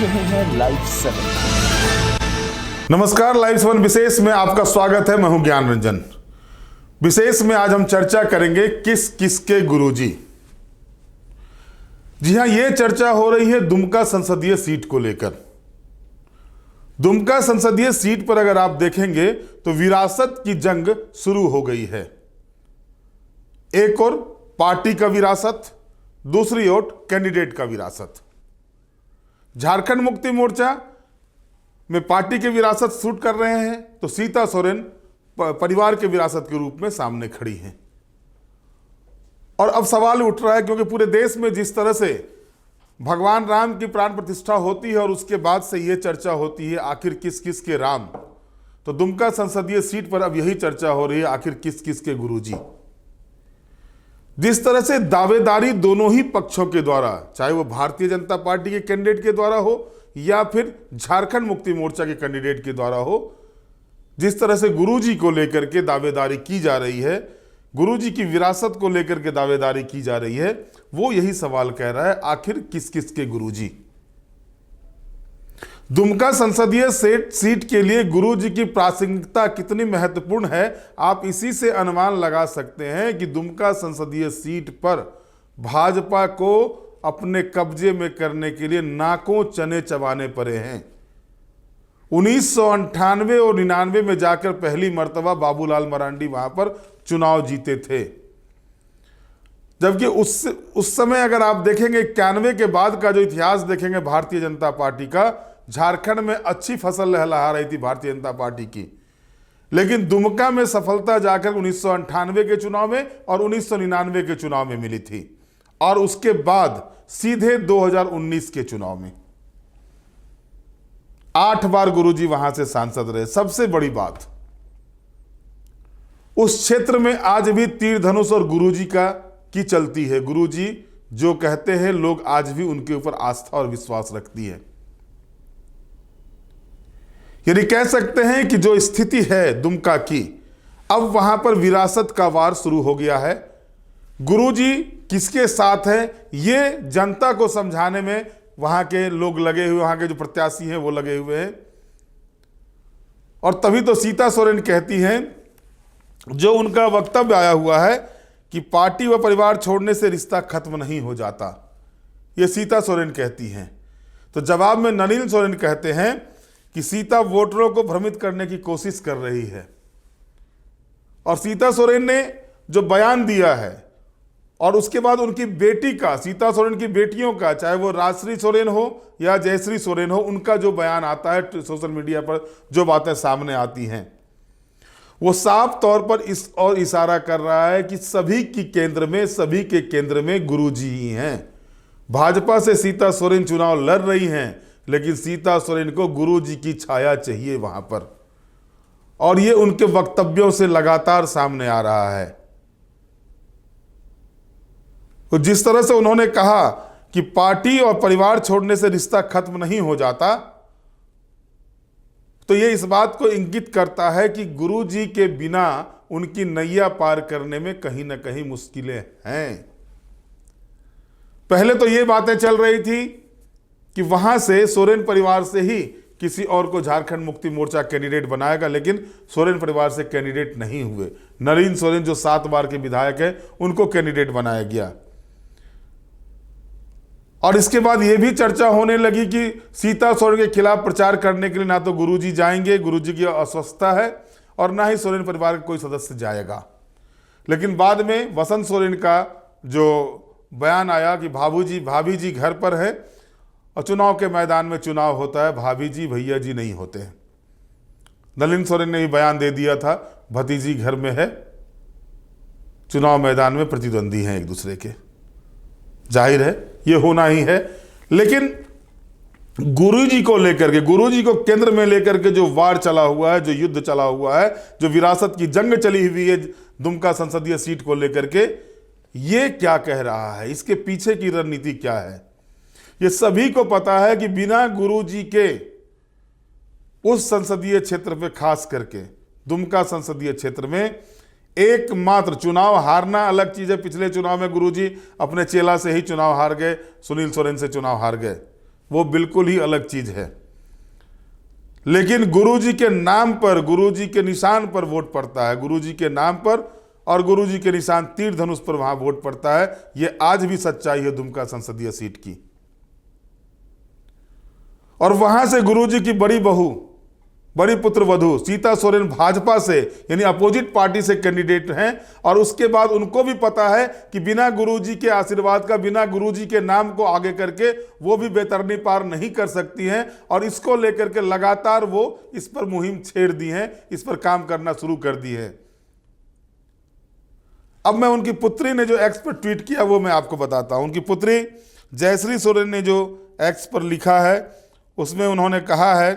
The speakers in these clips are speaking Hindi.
रहे हैं लाइव 7। नमस्कार, लाइव 7 विशेष में आपका स्वागत है। मैं हूं ज्ञान रंजन। विशेष में आज हम चर्चा करेंगे किस किसके गुरुजी। जी हां, यह चर्चा हो रही है दुमका संसदीय सीट को लेकर। दुमका संसदीय सीट पर अगर आप देखेंगे तो विरासत की जंग शुरू हो गई है। एक और पार्टी का विरासत, दूसरी ओर कैंडिडेट का विरासत। झारखंड मुक्ति मोर्चा में पार्टी के विरासत शूट कर रहे हैं तो सीता सोरेन परिवार के विरासत के रूप में सामने खड़ी हैं। और अब सवाल उठ रहा है, क्योंकि पूरे देश में जिस तरह से भगवान राम की प्राण प्रतिष्ठा होती है और उसके बाद से यह चर्चा होती है आखिर किस किस के राम, तो दुमका संसदीय सीट पर अब यही चर्चा हो रही है आखिर किस किस के गुरुजी। जिस तरह से दावेदारी दोनों ही पक्षों के द्वारा, चाहे वो भारतीय जनता पार्टी के कैंडिडेट के द्वारा हो या फिर झारखंड मुक्ति मोर्चा के कैंडिडेट के द्वारा हो, जिस तरह से गुरुजी को लेकर के दावेदारी की जा रही है, गुरुजी की विरासत को लेकर के दावेदारी की जा रही है, वो यही सवाल कह रहा है आखिर किस किस के गुरुजी। दुमका संसदीय सीट के लिए गुरुजी की प्रासंगिकता कितनी महत्वपूर्ण है, आप इसी से अनुमान लगा सकते हैं कि दुमका संसदीय सीट पर भाजपा को अपने कब्जे में करने के लिए नाकों चने चबाने पड़े हैं। 1998 और 99 में जाकर पहली मर्तबा बाबूलाल मरांडी वहां पर चुनाव जीते थे, जबकि उस समय अगर आप देखेंगे 91 के बाद का जो इतिहास देखेंगे भारतीय जनता पार्टी का, झारखंड में अच्छी फसल लहलहा रही थी भारतीय जनता पार्टी की, लेकिन दुमका में सफलता जाकर 1998 के चुनाव में और 1999 के चुनाव में मिली थी, और उसके बाद सीधे 2019 के चुनाव में 8 बार गुरुजी वहां से सांसद रहे। सबसे बड़ी बात, उस क्षेत्र में आज भी तीर धनुष और गुरुजी की चलती है। गुरुजी जो कहते हैं लोग आज भी उनके ऊपर आस्था और विश्वास रखती है। यानी कह सकते हैं कि जो स्थिति है दुमका की, अब वहां पर विरासत का वार शुरू हो गया है। गुरुजी किसके साथ हैं ये जनता को समझाने में वहां के लोग लगे हुए, वहां के जो प्रत्याशी हैं वो लगे हुए हैं। और तभी तो सीता सोरेन कहती हैं, जो उनका वक्तव्य आया हुआ है कि पार्टी व परिवार छोड़ने से रिश्ता खत्म नहीं हो जाता, ये सीता सोरेन कहती हैं। तो जवाब में नलिन सोरेन कहते हैं कि सीता वोटरों को भ्रमित करने की कोशिश कर रही है। और सीता सोरेन ने जो बयान दिया है और उसके बाद उनकी बेटी का, सीता सोरेन की बेटियों का, चाहे वो राजश्री सोरेन हो या जयश्री सोरेन हो, उनका जो बयान आता है सोशल मीडिया पर, जो बातें सामने आती हैं, वो साफ तौर पर इस और इशारा कर रहा है कि सभी के केंद्र में गुरुजी ही हैं। भाजपा से सीता सोरेन चुनाव लड़ रही हैं, लेकिन सीता सोरेन को गुरुजी की छाया चाहिए वहां पर, और ये उनके वक्तव्यों से लगातार सामने आ रहा है। तो जिस तरह से उन्होंने कहा कि पार्टी और परिवार छोड़ने से रिश्ता खत्म नहीं हो जाता, तो ये इस बात को इंगित करता है कि गुरुजी के बिना उनकी नैया पार करने में कहीं ना कहीं मुश्किलें हैं। पहले तो ये बातें चल रही थी कि वहां से सोरेन परिवार से ही किसी और को झारखंड मुक्ति मोर्चा कैंडिडेट बनाएगा, लेकिन सोरेन परिवार से कैंडिडेट नहीं हुए। नलिन सोरेन जो 7 बार के विधायक है, उनको कैंडिडेट बनाया गया। और इसके बाद यह भी चर्चा होने लगी कि सीता सोरेन के खिलाफ प्रचार करने के लिए ना तो गुरुजी जाएंगे, गुरुजी की अस्वस्थता है, और ना ही सोरेन परिवार का कोई सदस्य जाएगा। लेकिन बाद में वसंत सोरेन का जो बयान आया कि भाभी जी घर पर है और चुनाव के मैदान में चुनाव होता है, भाभी जी भैया जी नहीं होते हैं। नलिन सोरेन ने भी बयान दे दिया था, भतीजी घर में है, चुनाव मैदान में प्रतिद्वंदी हैं एक दूसरे के। जाहिर है ये होना ही है। लेकिन गुरुजी को लेकर के, गुरुजी को केंद्र में लेकर के जो वार चला हुआ है, जो युद्ध चला हुआ है, जो विरासत की जंग चली हुई है दुमका संसदीय सीट को लेकर के, ये क्या कह रहा है, इसके पीछे की रणनीति क्या है, ये सभी को पता है कि बिना गुरुजी के उस संसदीय क्षेत्र पे, खास करके दुमका संसदीय क्षेत्र में, एकमात्र चुनाव हारना अलग चीज है। पिछले चुनाव में गुरुजी अपने चेला से ही चुनाव हार गए, सुनील सोरेन से चुनाव हार गए, वो बिल्कुल ही अलग चीज है। लेकिन गुरुजी के नाम पर, गुरुजी के निशान पर वोट पड़ता है, गुरुजी के नाम पर और गुरुजी के निशान तीर धनुष पर वहां वोट पड़ता है। ये आज भी सच्चाई है दुमका संसदीय सीट की। और वहां से गुरुजी की बड़ी बहू, बड़ी पुत्र वधू सीता सोरेन भाजपा से यानी अपोजिट पार्टी से कैंडिडेट हैं। और उसके बाद उनको भी पता है कि बिना गुरुजी के आशीर्वाद का, बिना गुरुजी के नाम को आगे करके वो भी बेतरनी पार नहीं कर सकती हैं। और इसको लेकर के लगातार वो इस पर मुहिम छेड़ दी है, इस पर काम करना शुरू कर दी है। अब मैं उनकी पुत्री ने जो एक्स पर ट्वीट किया वो मैं आपको बताता हूं। उनकी पुत्री जयश्री सोरेन ने जो एक्स पर लिखा है उसमें उन्होंने कहा है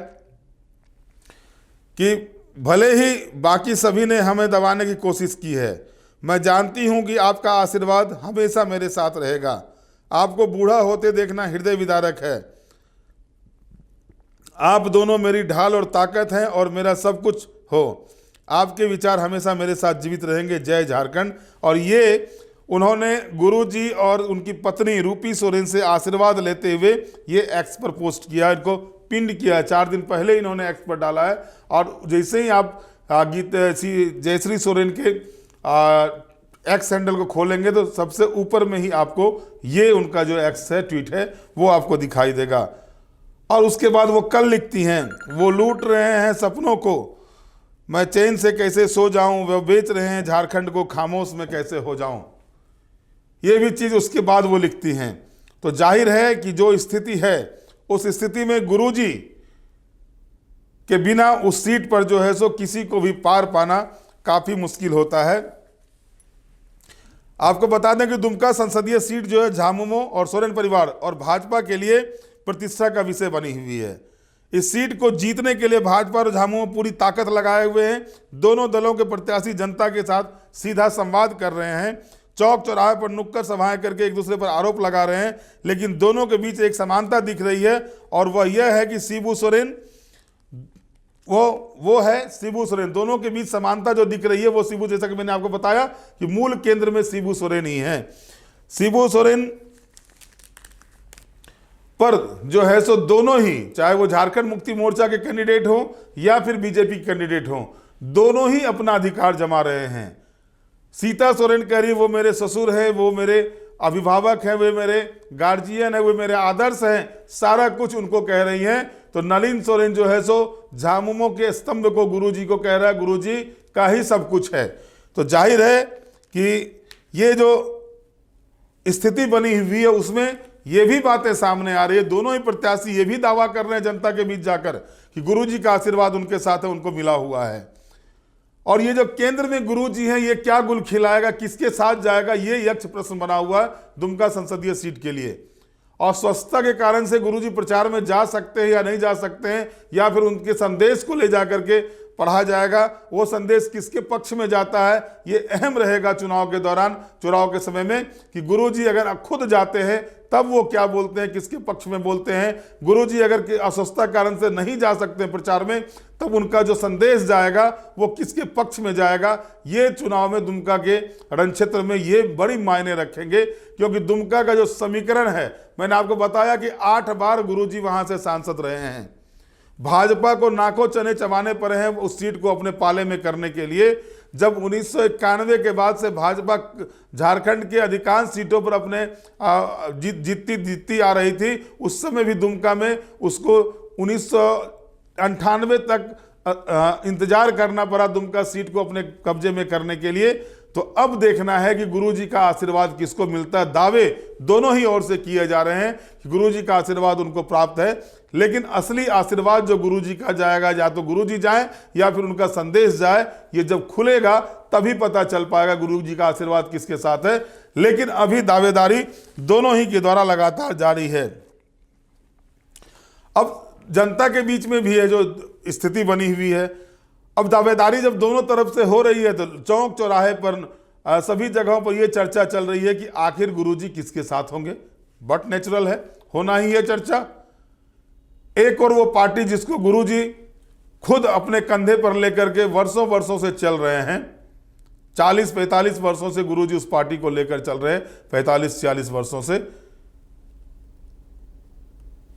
कि भले ही बाकी सभी ने हमें दबाने की कोशिश की है, मैं जानती हूं कि आपका आशीर्वाद हमेशा मेरे साथ रहेगा। आपको बूढ़ा होते देखना हृदय विदारक है। आप दोनों मेरी ढाल और ताकत हैं और मेरा सब कुछ हो। आपके विचार हमेशा मेरे साथ जीवित रहेंगे। जय झारखंड। और ये उन्होंने गुरुजी और उनकी पत्नी रूपी सोरेन से आशीर्वाद लेते हुए ये एक्स पर पोस्ट किया, इनको पिंड किया। 4 दिन पहले इन्होंने एक्स पर डाला है। और जैसे ही आप जयश्री सोरेन के एक्स हैंडल को खोलेंगे तो सबसे ऊपर में ही आपको ये उनका जो एक्स है ट्वीट है वो आपको दिखाई देगा। और उसके बाद वो कल लिखती हैं, वो लूट रहे हैं सपनों को, मैं चैन से कैसे सो जाऊं, वो बेच रहे हैं झारखंड को, खामोश में कैसे हो जाऊं। ये भी चीज उसके बाद वो लिखती हैं। तो जाहिर है कि जो स्थिति है उस स्थिति में गुरुजी के बिना उस सीट पर जो है सो किसी को भी पार पाना काफी मुश्किल होता है। आपको बता दें कि दुमका संसदीय सीट जो है झामुमो और सोरेन परिवार और भाजपा के लिए प्रतिष्ठा का विषय बनी हुई है। इस सीट को जीतने के लिए भाजपा और झामुमो पूरी ताकत लगाए हुए हैं। दोनों दलों के प्रत्याशी जनता के साथ सीधा संवाद कर रहे हैं, चौक चौराहे पर नुक्कड़ सभाएं करके एक दूसरे पर आरोप लगा रहे हैं। लेकिन दोनों के बीच एक समानता दिख रही है और वह यह है कि शिबू सोरेन वो है शिबू सोरेन। दोनों के बीच समानता जो दिख रही है वो शिबू, जैसा कि मैंने आपको बताया कि मूल केंद्र में शिबू सोरेन ही है। शिबू सोरेन पर जो है सो दोनों ही, चाहे वो झारखंड मुक्ति मोर्चा के कैंडिडेट हो या फिर बीजेपी कैंडिडेट हो, दोनों ही अपना अधिकार जमा रहे हैं। सीता सोरेन कह रही वो मेरे ससुर है, वो मेरे अभिभावक हैं, वे मेरे गार्जियन है, वो मेरे आदर्श हैं, सारा कुछ उनको कह रही हैं। तो नलिन सोरेन जो है सो झामुमो के स्तंभ को गुरुजी को कह रहा है, गुरुजी का ही सब कुछ है। तो जाहिर है कि ये जो स्थिति बनी हुई है उसमें ये भी बातें सामने आ रही है। दोनों ही प्रत्याशी ये भी दावा कर रहे हैं जनता के बीच जाकर कि गुरुजी का आशीर्वाद उनके साथ है, उनको मिला हुआ है। और ये जो केंद्र में गुरुजी हैं, ये क्या गुल खिलाएगा, किसके साथ जाएगा, ये यक्ष प्रश्न बना हुआ है दुमका संसदीय सीट के लिए। और स्वच्छता के कारण से गुरुजी प्रचार में जा सकते हैं या नहीं जा सकते हैं, या फिर उनके संदेश को ले जाकर के पढ़ा जाएगा, वो संदेश किसके पक्ष में जाता है, ये अहम रहेगा चुनाव के दौरान, चुनाव के समय में, कि गुरुजी अगर खुद जाते हैं तब वो क्या बोलते हैं, किसके पक्ष में बोलते हैं। गुरुजी अगर अस्वस्थता कारण से नहीं जा सकते प्रचार में तब उनका जो संदेश जाएगा वो किसके पक्ष में जाएगा। ये चुनाव में दुमका के रणक्षेत्र में ये बड़ी मायने रखेंगे, क्योंकि दुमका का जो समीकरण है, मैंने आपको बताया कि 8 बार गुरुजी वहां से सांसद रहे हैं। भाजपा को नाको चने चबाने पड़े हैं उस सीट को अपने पाले में करने के लिए। जब 1991 के बाद से भाजपा झारखंड के अधिकांश सीटों पर अपने जीतती आ रही थी, उस समय भी दुमका में उसको 1998 तक इंतजार करना पड़ा दुमका सीट को अपने कब्जे में करने के लिए। तो अब देखना है कि गुरुजी का आशीर्वाद किसको मिलता है। दावे दोनों ही ओर से किए जा रहे हैं कि गुरुजी का आशीर्वाद उनको प्राप्त है, लेकिन असली आशीर्वाद जो गुरुजी का जाएगा, या तो गुरुजी जाए या फिर उनका संदेश जाए, ये जब खुलेगा तभी पता चल पाएगा गुरुजी का आशीर्वाद किसके साथ है। लेकिन अभी दावेदारी दोनों ही के द्वारा लगातार जारी है। अब जनता के बीच में भी है जो स्थिति बनी हुई है। अब दावेदारी जब दोनों तरफ से हो रही है तो चौक चौराहे पर सभी जगहों पर यह चर्चा चल रही है कि आखिर गुरुजी किसके साथ होंगे। बट नेचुरल है, होना ही है चर्चा। एक और वो पार्टी जिसको गुरुजी खुद अपने कंधे पर लेकर के वर्षों वर्षों से चल रहे हैं, 40-45 वर्षों से गुरुजी उस पार्टी को लेकर चल रहे हैं, 45-46 वर्षों से।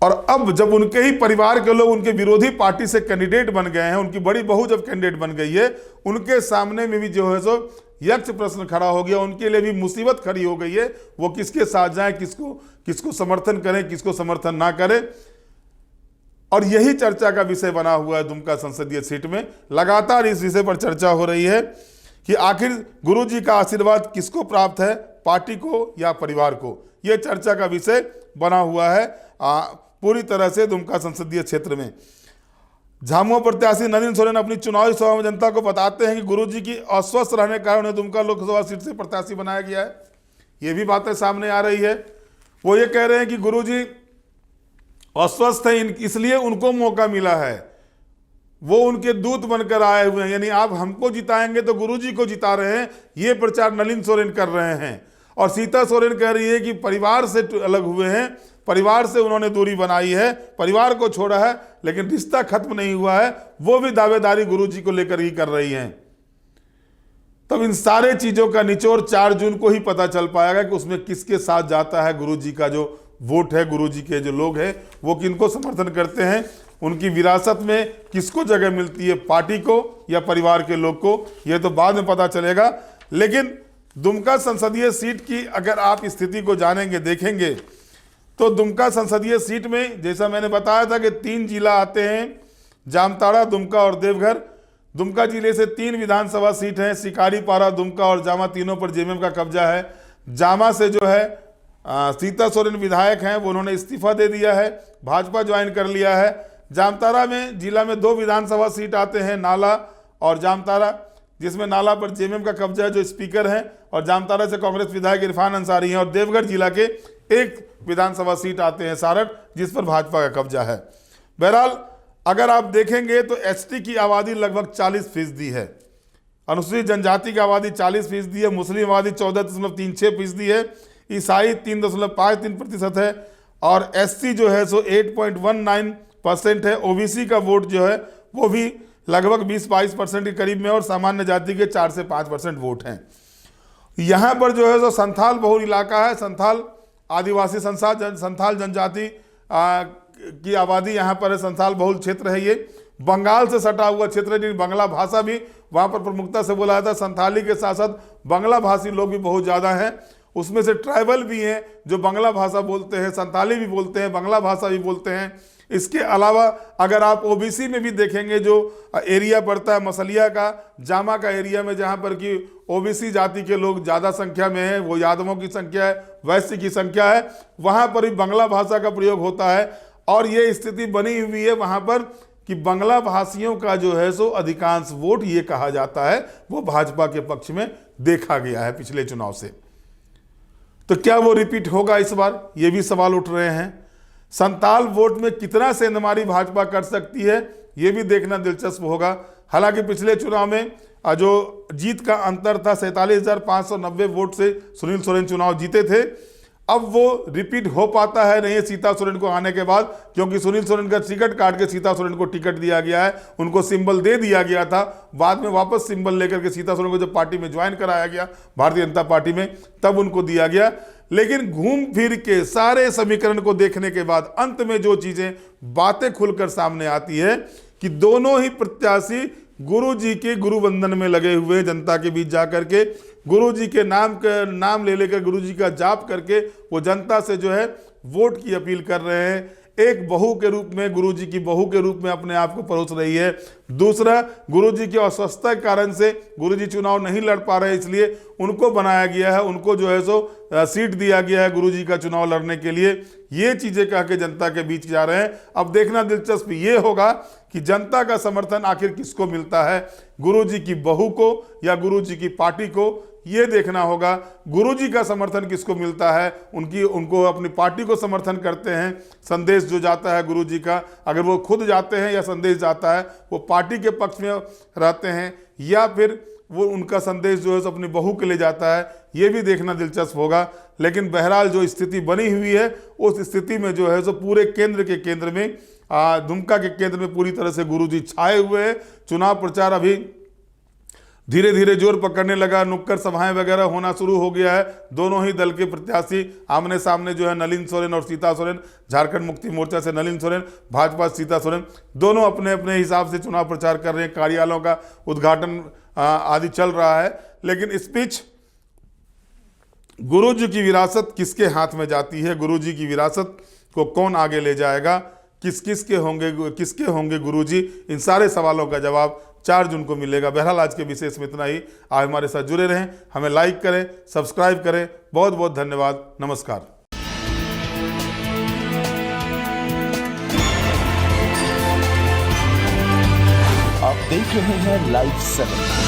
और अब जब उनके ही परिवार के लोग उनके विरोधी पार्टी से कैंडिडेट बन गए हैं, उनकी बड़ी बहू जब कैंडिडेट बन गई है, उनके सामने में भी जो है सो यक्ष प्रश्न खड़ा हो गया, उनके लिए भी मुसीबत खड़ी हो गई है। वो किसके साथ जाएं, किसको समर्थन करें, किसको समर्थन ना करें। और यही चर्चा का विषय बना हुआ है दुमका संसदीय सीट में। लगातार इस विषय पर चर्चा हो रही है कि आखिर गुरुजी का आशीर्वाद किसको प्राप्त है, पार्टी को या परिवार को। यह चर्चा का विषय बना हुआ है पूरी तरह से दुमका संसदीय क्षेत्र में। झामुमो प्रत्याशी नलिन सोरेन अपनी चुनावी सभा में जनता को बताते हैं कि गुरुजी की अस्वस्थ रहने के कारण उन्हें दुमका लोकसभा सीट से प्रत्याशी बनाया गया है। ये भी बातें सामने आ रही है। वो ये कह रहे हैं कि गुरुजी अस्वस्थ है, इसलिए उनको मौका मिला है, वो उनके दूत बनकर आए हुए हैं, यानी आप हमको जिताएंगे तो गुरुजी को जिता रहे हैं, ये प्रचार नलिन सोरेन कर रहे हैं। और सीता सोरेन कह रही है कि परिवार से अलग हुए हैं, परिवार से उन्होंने दूरी बनाई है, परिवार को छोड़ा है, लेकिन रिश्ता खत्म नहीं हुआ है। वो भी दावेदारी गुरुजी को लेकर ही कर रही हैं। तब इन सारे चीजों का निचोड़ 4 जून को ही पता चल पाएगा कि उसमें किसके साथ जाता है गुरुजी का जो वोट है, गुरुजी के जो लोग हैं वो किनको समर्थन करते हैं, उनकी विरासत में किसको जगह मिलती है, पार्टी को या परिवार के लोग को, यह तो बाद में पता चलेगा। लेकिन दुमका संसदीय सीट की अगर आप स्थिति को जानेंगे, देखेंगे, तो दुमका संसदीय सीट में जैसा मैंने बताया था कि 3 जिला आते हैं, जामताड़ा, दुमका और देवघर। दुमका जिले से 3 विधानसभा सीट हैं, शिकारीपारा, दुमका और जामा, तीनों पर जेएमएम का कब्जा है। जामा से जो है सीता सोरेन विधायक हैं, वो उन्होंने इस्तीफा दे दिया है, भाजपा ज्वाइन कर लिया है। जामताड़ा में जिला में 2 विधानसभा सीट आते हैं, नाला और जामताड़ा, जिसमें नाला पर जेएमएम का कब्जा है, जो स्पीकर हैं, और जामताड़ा से कांग्रेस विधायक इरफान अंसारी हैं। और देवघर जिला के 1 विधानसभा सीट आते हैं, सारठ, जिस पर भाजपा का कब्जा है। बहरहाल अगर आप देखेंगे तो एसटी की आबादी लगभग 40% है, अनुसूचित जनजाति की आबादी 40% है, मुस्लिम आबादी 14.36% है, ईसाई 3.53% है, और एससी जो है सो 8.19% है। ओबीसी का वोट जो है वो भी लगभग 20-22% के करीब में, और सामान्य जाति के 4 से 5% वोट हैं। यहाँ पर जो है सो संथाल बहुल इलाका है, संथाल आदिवासी संथाल जनजाति की आबादी यहाँ पर है, संथाल बहुल क्षेत्र है। ये बंगाल से सटा हुआ क्षेत्र है, जिन बांग्ला भाषा भी वहाँ पर प्रमुखता से बोला जाता है। संथाली के साथ साथ बांग्ला भाषी लोग भी बहुत ज़्यादा हैं, उसमें से ट्राइबल भी हैं जो बांग्ला भाषा बोलते हैं, संथाली भी बोलते हैं, बांग्ला भाषा भी बोलते हैं। इसके अलावा अगर आप ओबीसी में भी देखेंगे, जो एरिया पड़ता है मसलिया का, जामा का एरिया में, जहाँ पर कि ओबीसी जाति के लोग ज़्यादा संख्या में हैं, वो यादवों की संख्या है, वैश्य की संख्या है, वहाँ पर भी बांग्ला भाषा का प्रयोग होता है। और ये स्थिति बनी हुई है वहाँ पर कि बांग्ला भाषियों का जो है सो अधिकांश वोट, ये कहा जाता है, वो भाजपा के पक्ष में देखा गया है पिछले चुनाव से। तो क्या वो रिपीट होगा इस बार, ये भी सवाल उठ रहे हैं। संताल वोट में कितना सेंधमारी भाजपा कर सकती है, ये भी देखना दिलचस्प होगा। हालांकि पिछले चुनाव में जो जीत का अंतर था, 47,590 वोट से सुनील सोरेन चुनाव जीते थे। अब वो रिपीट हो पाता है नहीं सीता सोरेन को आने के बाद, क्योंकि सुनील सोरेन का टिकट काट के सीता सोरेन को टिकट दिया गया है, उनको सिंबल दे दिया गया था। बाद में वापस सिंबल लेकर के सीता सोरेन को जब पार्टी में ज्वाइन कराया गया, भारतीय जनता पार्टी में, तब उनको दिया गया। लेकिन घूम फिर के सारे समीकरण को देखने के बाद अंत में जो चीजें, बातें खुलकर सामने आती है कि दोनों ही प्रत्याशी गुरुजी के गुरु वंदन में लगे हुए, जनता के बीच जाकर के गुरुजी के नाम ले लेकर, गुरुजी का जाप करके वो जनता से जो है वोट की अपील कर रहे हैं। एक बहू के रूप में, गुरुजी की बहू के रूप में अपने आप को परोस रही है। दूसरा, गुरुजी की अस्वस्थता के कारण से गुरुजी चुनाव नहीं लड़ पा रहे, इसलिए उनको बनाया गया है, उनको जो है सो सीट दिया गया है गुरुजी का चुनाव लड़ने के लिए। ये चीजें कह के जनता के बीच जा रहे हैं। अब देखना दिलचस्प ये होगा कि जनता का समर्थन आखिर किसको मिलता है, गुरुजी की बहू को या गुरुजी की पार्टी को, ये देखना होगा। गुरुजी का समर्थन किसको मिलता है, उनको अपनी पार्टी को समर्थन करते हैं, संदेश जो जाता है गुरुजी का, अगर वो खुद जाते हैं या संदेश जाता है वो पार्टी के पक्ष में रहते हैं, या फिर वो उनका संदेश जो है सो अपनी बहू के लिए जाता है, ये भी देखना दिलचस्प होगा। लेकिन बहरहाल जो स्थिति बनी हुई है, उस स्थिति में जो है सो पूरे केंद्र में, दुमका के केंद्र में पूरी तरह से गुरुजी छाए हुए हैं। चुनाव प्रचार अभी धीरे धीरे जोर पकड़ने लगा, नुक्कड़ सभाएं वगैरह होना शुरू हो गया है। दोनों ही दल के प्रत्याशी आमने सामने जो है, नलिन सोरेन और सीता सोरेन, झारखंड मुक्ति मोर्चा से नलिन सोरेन, भाजपा से सीता सोरेन, दोनों अपने अपने हिसाब से चुनाव प्रचार कर रहे हैं। कार्यालयों का उद्घाटन आदि चल रहा है। लेकिन इस बीच गुरुजी की विरासत किसके हाथ में जाती है, गुरुजी की विरासत को कौन आगे ले जाएगा, किसके होंगे गुरुजी, इन सारे सवालों का जवाब 4 जून को मिलेगा। बहरहाल आज के विशेष में इतना ही। आप हमारे साथ जुड़े रहें, हमें लाइक करें, सब्सक्राइब करें। बहुत बहुत धन्यवाद। नमस्कार। आप देख रहे हैं लाइव 7।